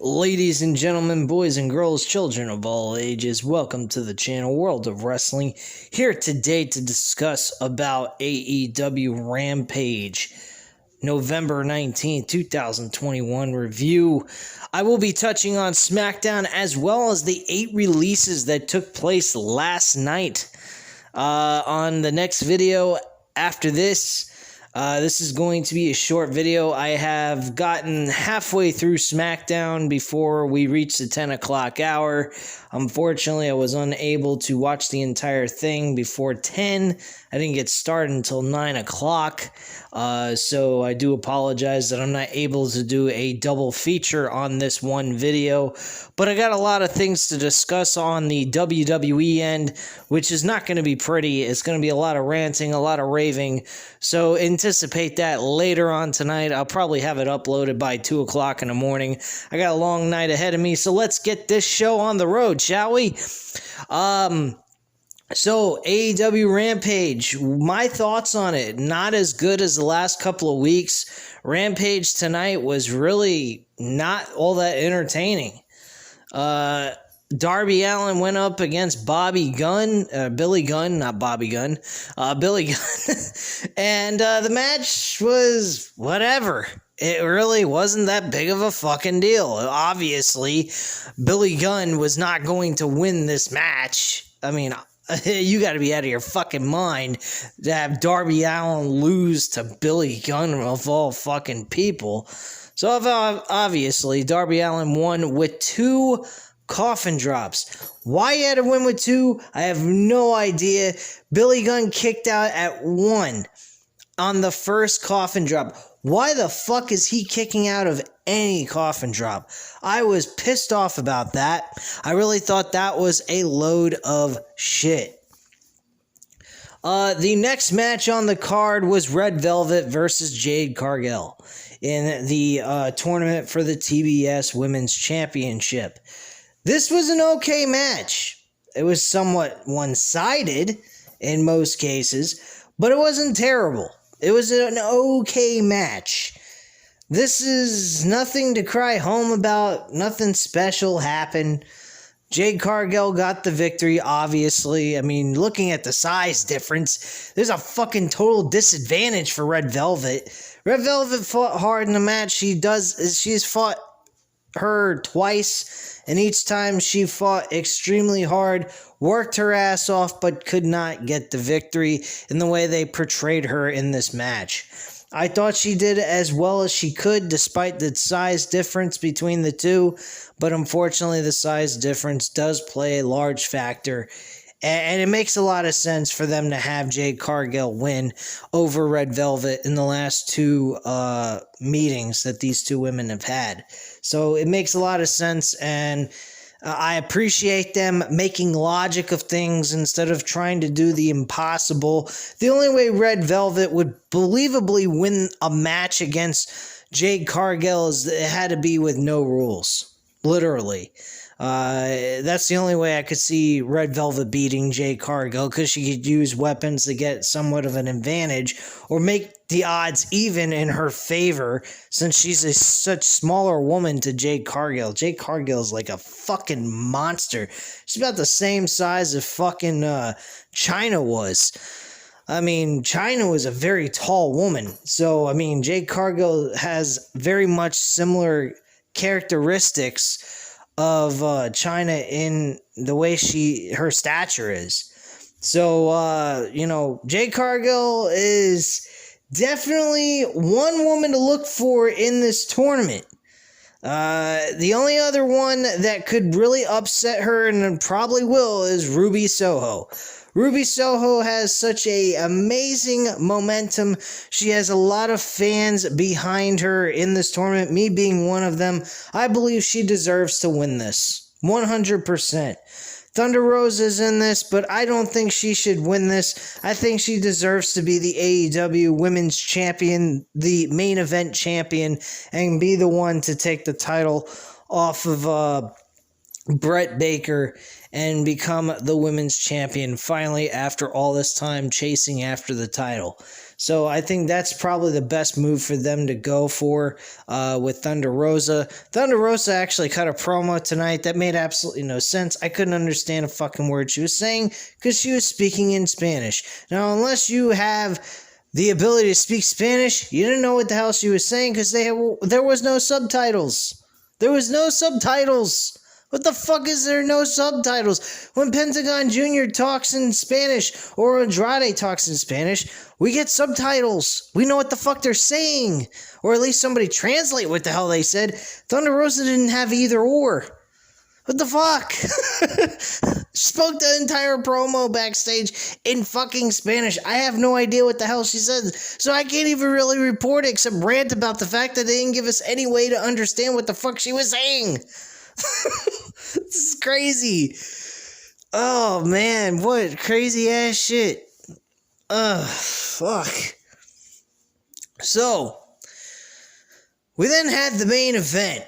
Ladies and gentlemen, boys and girls, children of all ages, welcome to the channel World of Wrestling. Here today to discuss about AEW Rampage, November 19th, 2021 review. I will be touching on SmackDown as well as the 8 releases that took place last night. On the next video after this, this is going to be a short video. I have gotten halfway through SmackDown before we reach the 10 o'clock hour. Unfortunately, I was unable to watch the entire thing before 10. I didn't get started until 9 o'clock. So I do apologize that I'm not able to do a double feature on this one video. But I got a lot of things to discuss on the WWE end, which is not going to be pretty. It's going to be a lot of ranting, a lot of raving. So anticipate that later on tonight. I'll probably have it uploaded by 2 o'clock in the morning. I got a long night ahead of me, so let's get this show on the road, shall we? So, AEW Rampage, my thoughts on it, not as good as the last couple of weeks. Rampage tonight was really not all that entertaining. Darby Allin went up against Billy Gunn, and the match was whatever. It really wasn't that big of a fucking deal. Obviously, Billy Gunn was not going to win this match. I mean, you got to be out of your fucking mind to have Darby Allin lose to Billy Gunn of all fucking people. So obviously, Darby Allin won with 2 coffin drops. Why he had to win with 2, I have no idea. Billy Gunn kicked out at 1 on the first coffin drop. Why the fuck is he kicking out of any coffin drop? I was pissed off about that. I really thought that was a load of shit. The next match on the card was Red Velvet versus Jade Cargill in the tournament for the TBS Women's Championship. This was an okay match. It was somewhat one-sided in most cases, but it wasn't terrible. It was an okay match. This is nothing to cry home about. Nothing special happened. Jade Cargill got the victory, obviously. I mean, looking at the size difference, there's a fucking total disadvantage for Red Velvet. Red Velvet fought hard in the match. She's fought her twice, and each time she fought extremely hard, worked her ass off, but could not get the victory in the way they portrayed her in this match. I thought she did as well as she could despite the size difference between the two, but unfortunately the size difference does play a large factor, and it makes a lot of sense for them to have Jade Cargill win over Red Velvet in the last 2 meetings that these 2 women have had. So it makes a lot of sense, and I appreciate them making logic of things instead of trying to do the impossible. The only way Red Velvet would believably win a match against Jade Cargill is it had to be with no rules. Literally. That's the only way I could see Red Velvet beating Jade Cargill, because she could use weapons to get somewhat of an advantage or make the odds even in her favor, since she's a such smaller woman to Jade Cargill. Jade Cargill is like a fucking monster. She's about the same size as fucking Chyna was. I mean, Chyna was a very tall woman. So, I mean, Jade Cargill has very much similar characteristics of Chyna in the way her stature is. So, Jade Cargill is definitely one woman to look for in this tournament. The only other one that could really upset her, and probably will, is Ruby Soho. Ruby Soho has such a amazing momentum. She has a lot of fans behind her in this tournament, me being one of them. I believe she deserves to win this, 100%. Thunder Rosa is in this, but I don't think she should win this. I think she deserves to be the AEW Women's Champion, the main event champion, and be the one to take the title off of Brett Baker and become the women's champion finally after all this time chasing after the title. So I think that's probably the best move for them to go for with Thunder Rosa. Thunder Rosa actually cut a promo tonight that made absolutely no sense. I couldn't understand a fucking word she was saying because she was speaking in Spanish. Now, unless you have the ability to speak Spanish, you didn't know what the hell she was saying because there was no subtitles. There was no subtitles. What the fuck is there no subtitles? When Pentagon Jr. talks in Spanish or Andrade talks in Spanish, we get subtitles. We know what the fuck they're saying. Or at least somebody translate what the hell they said. Thunder Rosa didn't have either or. What the fuck? Spoke the entire promo backstage in fucking Spanish. I have no idea what the hell she said. So I can't even really report it except rant about the fact that they didn't give us any way to understand what the fuck she was saying. This is crazy. Oh man, what crazy ass shit. Fuck. So, we then had the main event.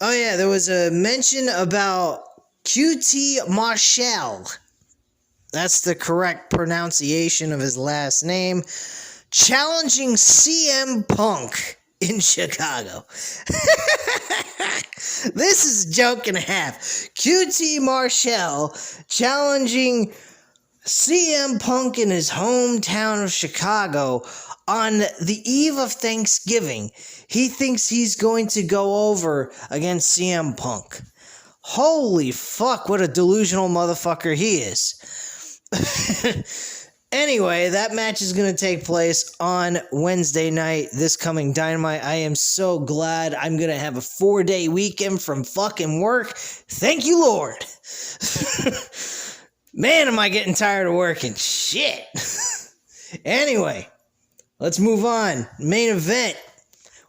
Oh yeah, there was a mention about QT Marshall. That's the correct pronunciation of his last name. Challenging CM Punk in Chicago. This is a joke and a half. QT Marshall challenging CM Punk in his hometown of Chicago on the eve of Thanksgiving. He thinks he's going to go over against CM Punk. Holy fuck, what a delusional motherfucker he is. Anyway, that match is going to take place on Wednesday night, this coming Dynamite. I am so glad I'm going to have a 4-day weekend from fucking work. Thank you, Lord. Man, am I getting tired of working. Shit. Anyway, let's move on. Main event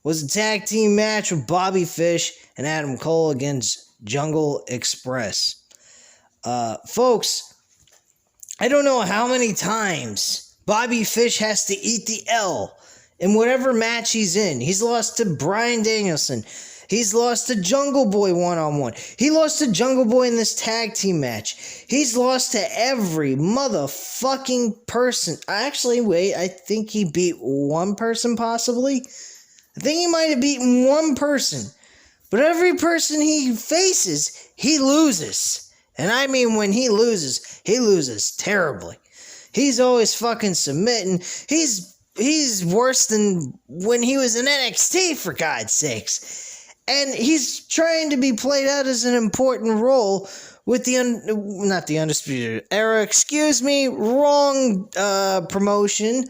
was a tag team match with Bobby Fish and Adam Cole against Jungle Express. Folks, I don't know how many times Bobby Fish has to eat the L in whatever match he's in. He's lost to Bryan Danielson. He's lost to Jungle Boy one-on-one. He lost to Jungle Boy in this tag team match. He's lost to every motherfucking person. Actually, wait, I think he beat one person possibly. I think he might have beaten one person. But every person he faces, he loses. And I mean when he loses terribly. He's always fucking submitting. He's worse than when he was in NXT, for God's sakes. And he's trying to be played out as an important role with not the Undisputed Era, excuse me, wrong promotion.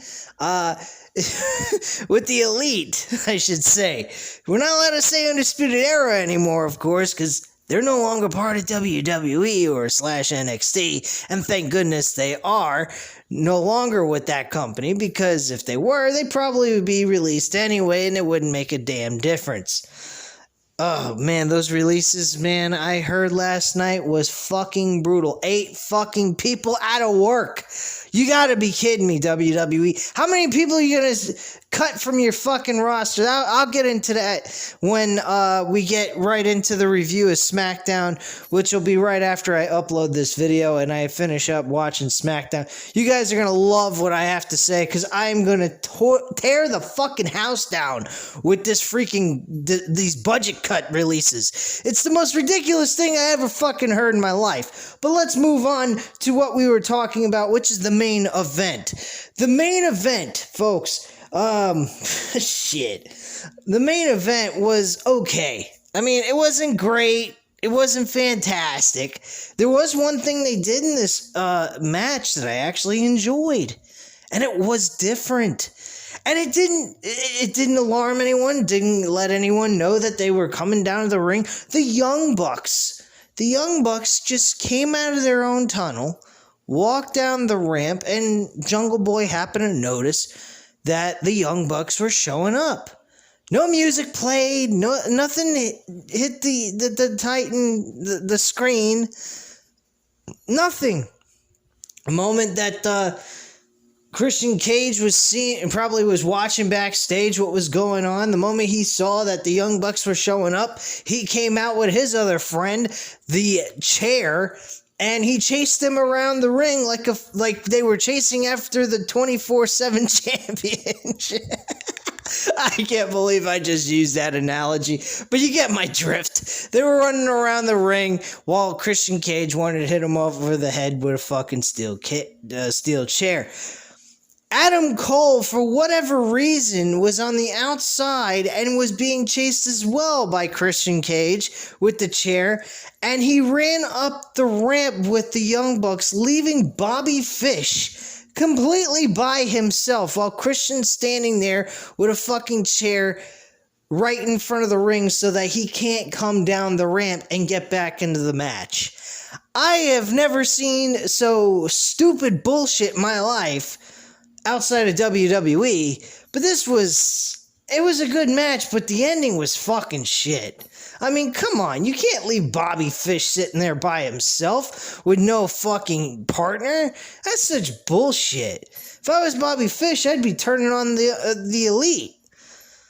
With the Elite, I should say. We're not allowed to say Undisputed Era anymore, of course, because they're no longer part of WWE or /NXT, and thank goodness they are no longer with that company, because if they were, they probably would be released anyway, and it wouldn't make a damn difference. Oh, man, those releases, man, I heard last night was fucking brutal. 8 fucking people out of work. You gotta be kidding me, WWE. How many people are you gonna cut from your fucking roster? I'll get into that when we get right into the review of SmackDown, which will be right after I upload this video and I finish up watching SmackDown. You guys are gonna love what I have to say, because I'm gonna tear the fucking house down with this freaking these budget cut releases. It's the most ridiculous thing I ever fucking heard in my life. But let's move on to what we were talking about, which is the main event. The main event, folks, shit. The main event was okay. I mean, it wasn't great. It wasn't fantastic. There was one thing they did in this match that I actually enjoyed, and it was different. And it didn't alarm anyone, didn't let anyone know that they were coming down to the ring. The Young Bucks just came out of their own tunnel, walked down the ramp, and Jungle Boy happened to notice that the Young Bucks were showing up. No music played, nothing hit the Titan, the screen, nothing. A moment that Christian Cage was seeing and probably was watching backstage what was going on. The moment he saw that the Young Bucks were showing up, he came out with his other friend, the Chair, and he chased them around the ring like they were chasing after the 24/7 championship. I can't believe I just used that analogy, but you get my drift. They were running around the ring while Christian Cage wanted to hit him over the head with a fucking steel chair. Adam Cole, for whatever reason, was on the outside and was being chased as well by Christian Cage with the chair, and he ran up the ramp with the Young Bucks, leaving Bobby Fish completely by himself while Christian's standing there with a fucking chair right in front of the ring so that he can't come down the ramp and get back into the match. I have never seen so stupid bullshit in my life outside of WWE, but it was a good match, but the ending was fucking shit. I mean, come on, you can't leave Bobby Fish sitting there by himself with no fucking partner. That's such bullshit. If I was Bobby Fish, I'd be turning on the Elite.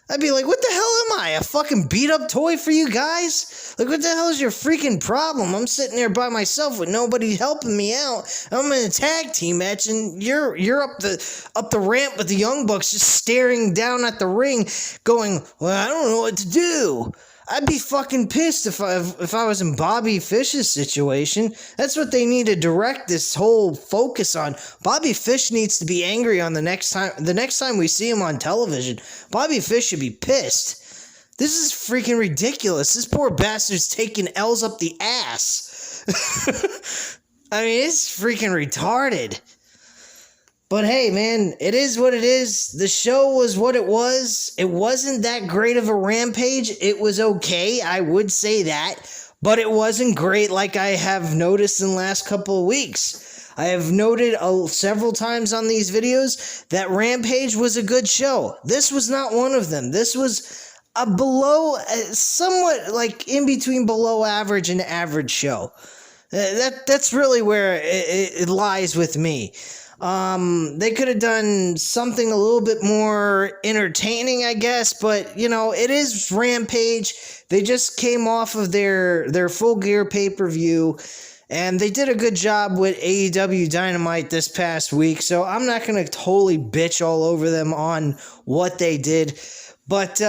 I'd be like, what the hell am I, a fucking beat-up toy for you guys? Like, what the hell is your freaking problem? I'm sitting there by myself with nobody helping me out. I'm in a tag team match, and you're up the ramp with the Young Bucks just staring down at the ring going, well, I don't know what to do. I'd be fucking pissed if I was in Bobby Fish's situation. That's what they need to direct this whole focus on. Bobby Fish needs to be angry on the next time we see him on television. Bobby Fish should be pissed. This is freaking ridiculous. This poor bastard's taking L's up the ass. I mean, it's freaking retarded. But hey, man, it is what it is. The show was what it was. It wasn't that great of a Rampage. It was okay, I would say that. But it wasn't great like I have noticed in the last couple of weeks. I have noted several times on these videos that Rampage was a good show. This was not one of them. This was somewhat like in between below average and average show. That's really where it lies with me. They could have done something a little bit more entertaining, I guess, but, you know, it is Rampage. They just came off of their Full Gear pay-per-view, and they did a good job with AEW Dynamite this past week, so I'm not going to totally bitch all over them on what they did, but,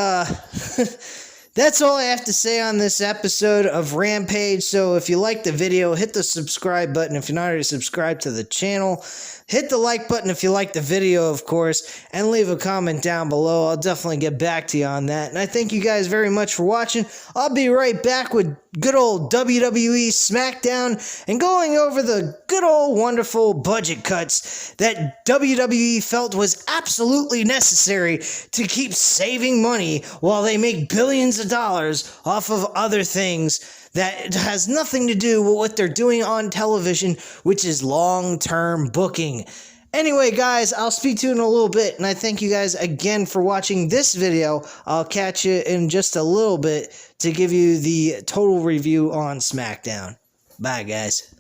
that's all I have to say on this episode of Rampage. So if you like the video, hit the subscribe button if you're not already subscribed to the channel. Hit the like button if you like the video, of course, and leave a comment down below. I'll definitely get back to you on that. And I thank you guys very much for watching. I'll be right back with good old WWE SmackDown and going over the good old wonderful budget cuts that WWE felt was absolutely necessary to keep saving money while they make billions of dollars off of other things that has nothing to do with what they're doing on television, which is long-term booking. Anyway, guys, I'll speak to you in a little bit, and I thank you guys again for watching this video. I'll catch you in just a little bit to give you the total review on SmackDown. Bye, guys.